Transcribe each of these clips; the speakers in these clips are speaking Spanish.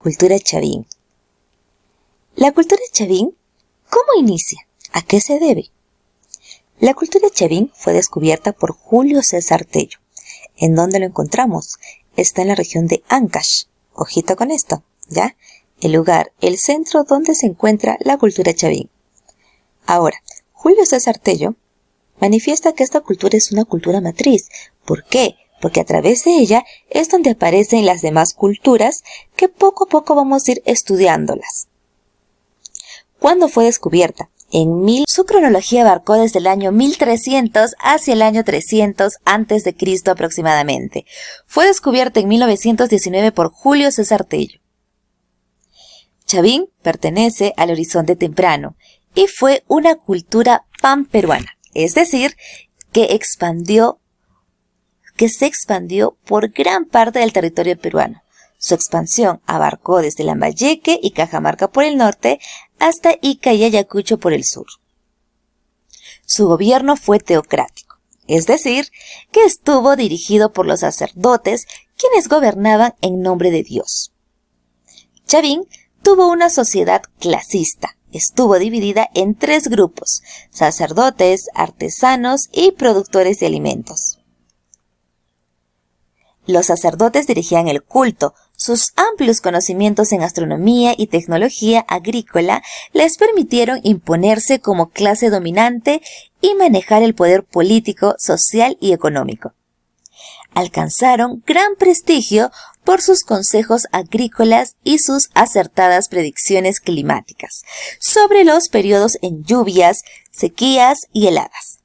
cultura chavín. La cultura chavín, ¿cómo inicia? ¿A qué se debe? La cultura chavín fue descubierta por Julio César Tello. ¿En dónde lo encontramos? Está en la región de Ancash. Ojito con esto, ¿ya? El lugar, el centro donde se encuentra la cultura chavín. Ahora, Julio César Tello manifiesta que esta cultura es una cultura matriz. ¿Por qué? Porque a través de ella es donde aparecen las demás culturas que poco a poco vamos a ir estudiándolas. ¿Cuándo fue descubierta? Su cronología abarcó desde el año 1300 hacia el año 300 a.C. aproximadamente. Fue descubierta en 1919 por Julio César Tello. Chavín pertenece al Horizonte Temprano y fue una cultura panperuana, es decir, que se expandió por gran parte del territorio peruano. Su expansión abarcó desde Lambayeque y Cajamarca por el norte hasta Ica y Ayacucho por el sur. Su gobierno fue teocrático, es decir, que estuvo dirigido por los sacerdotes, quienes gobernaban en nombre de Dios. Chavín tuvo una sociedad clasista. Estuvo dividida en 3 grupos: sacerdotes, artesanos y productores de alimentos. Los sacerdotes dirigían el culto. Sus amplios conocimientos en astronomía y tecnología agrícola les permitieron imponerse como clase dominante y manejar el poder político, social y económico. Alcanzaron gran prestigio por sus consejos agrícolas y sus acertadas predicciones climáticas sobre los periodos en lluvias, sequías y heladas,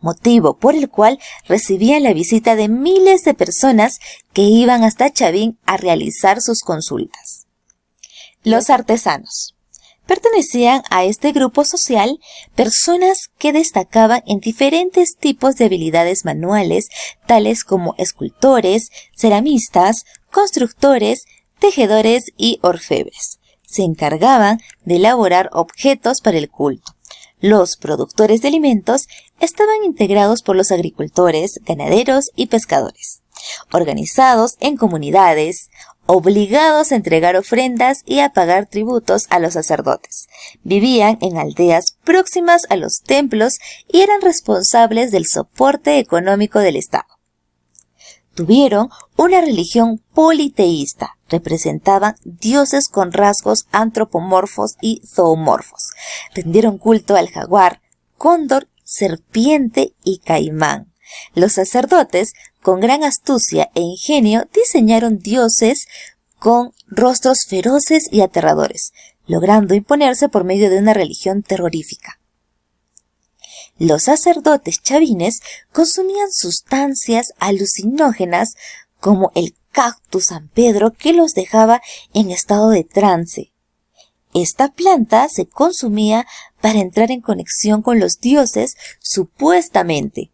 motivo por el cual recibían la visita de miles de personas que iban hasta Chavín a realizar sus consultas. Los artesanos. Pertenecían a este grupo social personas que destacaban en diferentes tipos de habilidades manuales, tales como escultores, ceramistas, constructores, tejedores y orfebres. Se encargaban de elaborar objetos para el culto. Los productores de alimentos estaban integrados por los agricultores, ganaderos y pescadores, organizados en comunidades, obligados a entregar ofrendas y a pagar tributos a los sacerdotes. Vivían en aldeas próximas a los templos y eran responsables del soporte económico del Estado. Tuvieron una religión politeísta. Representaban dioses con rasgos antropomorfos y zoomorfos. Rindieron culto al jaguar, cóndor, serpiente y caimán. Los sacerdotes, con gran astucia e ingenio, diseñaron dioses con rostros feroces y aterradores, logrando imponerse por medio de una religión terrorífica. Los sacerdotes chavines consumían sustancias alucinógenas como el cactus San Pedro, que los dejaba en estado de trance. Esta planta se consumía para entrar en conexión con los dioses, supuestamente.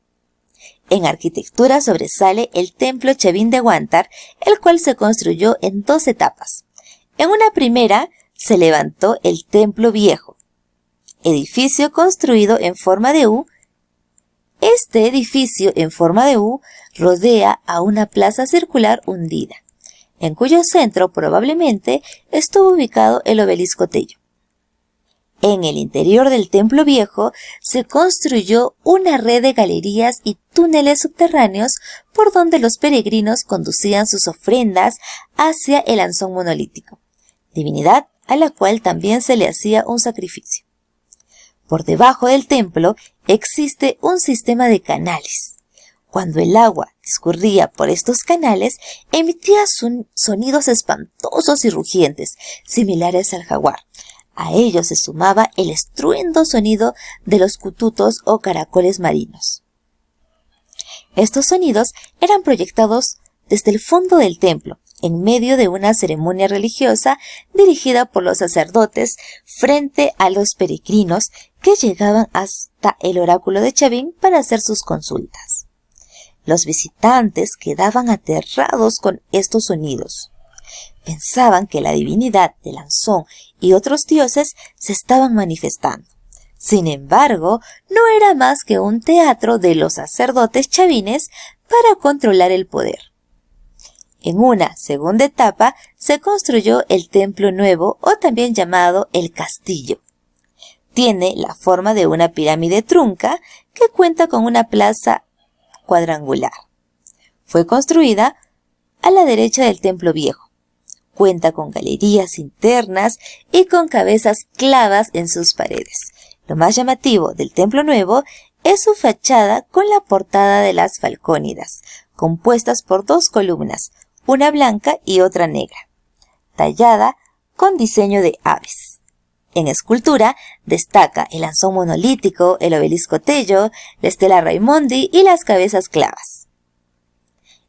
En arquitectura sobresale el templo Chavín de Huántar, el cual se construyó en 2 etapas. En una primera se levantó el templo viejo, edificio construido en forma de U. Este edificio en forma de U rodea a una plaza circular hundida, en cuyo centro probablemente estuvo ubicado el obelisco Tello. En el interior del templo viejo se construyó una red de galerías y túneles subterráneos por donde los peregrinos conducían sus ofrendas hacia el Anzón monolítico, divinidad a la cual también se le hacía un sacrificio. Por debajo del templo existe un sistema de canales. Cuando el agua discurría por estos canales, emitía sonidos espantosos y rugientes, similares al jaguar. A ello se sumaba el estruendo sonido de los cututos o caracoles marinos. Estos sonidos eran proyectados desde el fondo del templo, en medio de una ceremonia religiosa dirigida por los sacerdotes frente a los peregrinos que llegaban hasta el oráculo de Chavín para hacer sus consultas. Los visitantes quedaban aterrados con estos sonidos. Pensaban que la divinidad del Anzón y otros dioses se estaban manifestando. Sin embargo, no era más que un teatro de los sacerdotes chavines para controlar el poder. En una segunda etapa se construyó el templo nuevo, o también llamado el castillo. Tiene la forma de una pirámide trunca que cuenta con una plaza cuadrangular. Fue construida a la derecha del templo viejo. Cuenta con galerías internas y con cabezas clavas en sus paredes. Lo más llamativo del templo nuevo es su fachada con la portada de las Falcónidas, compuestas por 2 columnas, una blanca y otra negra, tallada con diseño de aves. En escultura destaca el ansón monolítico, el obelisco Tello, la estela Raimondi y las cabezas clavas.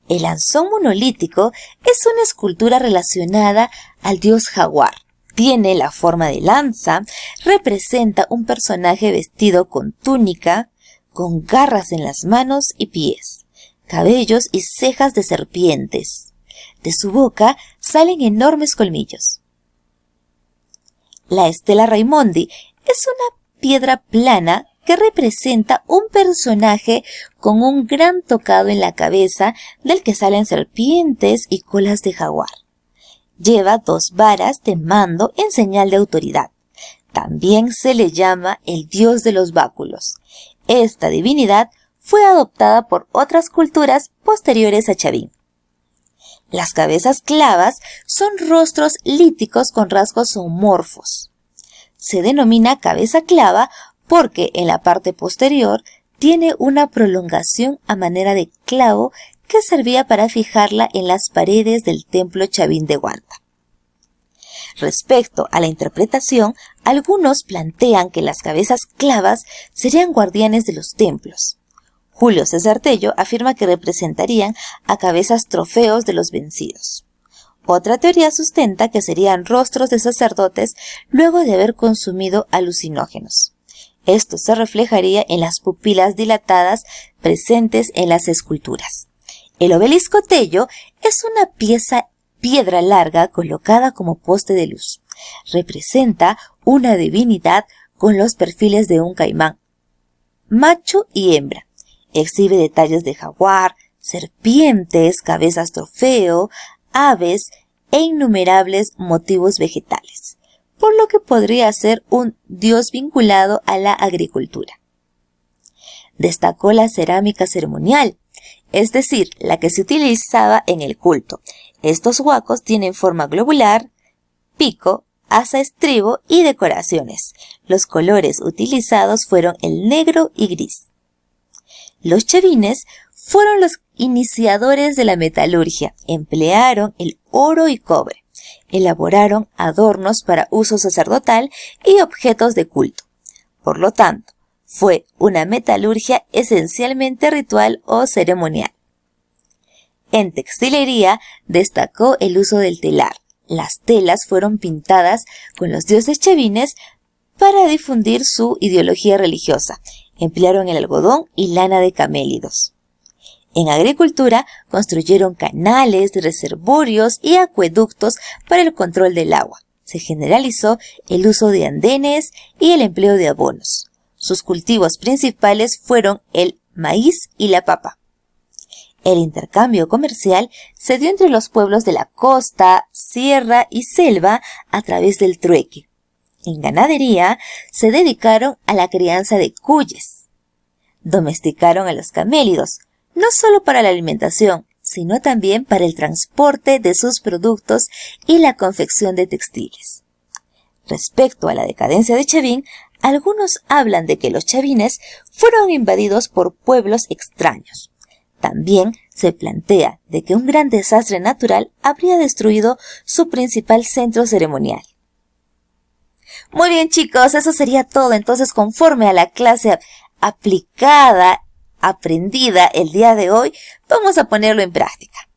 El ansón monolítico es una escultura relacionada al dios jaguar. Tiene la forma de lanza, representa un personaje vestido con túnica, con garras en las manos y pies, cabellos y cejas de serpientes. De su boca salen enormes colmillos. La estela Raimondi es una piedra plana que representa un personaje con un gran tocado en la cabeza del que salen serpientes y colas de jaguar. Lleva 2 varas de mando en señal de autoridad. También se le llama el dios de los báculos. Esta divinidad fue adoptada por otras culturas posteriores a Chavín. Las cabezas clavas son rostros líticos con rasgos zoomorfos. Se denomina cabeza clava porque en la parte posterior tiene una prolongación a manera de clavo que servía para fijarla en las paredes del templo Chavín de Huanta. Respecto a la interpretación, algunos plantean que las cabezas clavas serían guardianes de los templos. Julio César Tello afirma que representarían a cabezas trofeos de los vencidos. Otra teoría sustenta que serían rostros de sacerdotes luego de haber consumido alucinógenos. Esto se reflejaría en las pupilas dilatadas presentes en las esculturas. El obelisco Tello es una piedra larga colocada como poste de luz. Representa una divinidad con los perfiles de un caimán, macho y hembra. Exhibe detalles de jaguar, serpientes, cabezas trofeo, aves e innumerables motivos vegetales, por lo que podría ser un dios vinculado a la agricultura. Destacó la cerámica ceremonial, es decir, la que se utilizaba en el culto. Estos huacos tienen forma globular, pico, asa estribo y decoraciones. Los colores utilizados fueron el negro y gris. Los chavines fueron los iniciadores de la metalurgia. Emplearon el oro y cobre. Elaboraron adornos para uso sacerdotal y objetos de culto. Por lo tanto, fue una metalurgia esencialmente ritual o ceremonial. En textilería destacó el uso del telar. Las telas fueron pintadas con los dioses chavines para difundir su ideología religiosa. Emplearon el algodón y lana de camélidos. En agricultura construyeron canales, reservorios y acueductos para el control del agua. Se generalizó el uso de andenes y el empleo de abonos. Sus cultivos principales fueron el maíz y la papa. El intercambio comercial se dio entre los pueblos de la costa, sierra y selva a través del trueque. En ganadería se dedicaron a la crianza de cuyes. Domesticaron a los camélidos, no solo para la alimentación, sino también para el transporte de sus productos y la confección de textiles. Respecto a la decadencia de Chavín, algunos hablan de que los chavines fueron invadidos por pueblos extraños. También se plantea de que un gran desastre natural habría destruido su principal centro ceremonial. Muy bien, chicos, eso sería todo. Entonces, conforme a la clase aplicada, aprendida el día de hoy, vamos a ponerlo en práctica.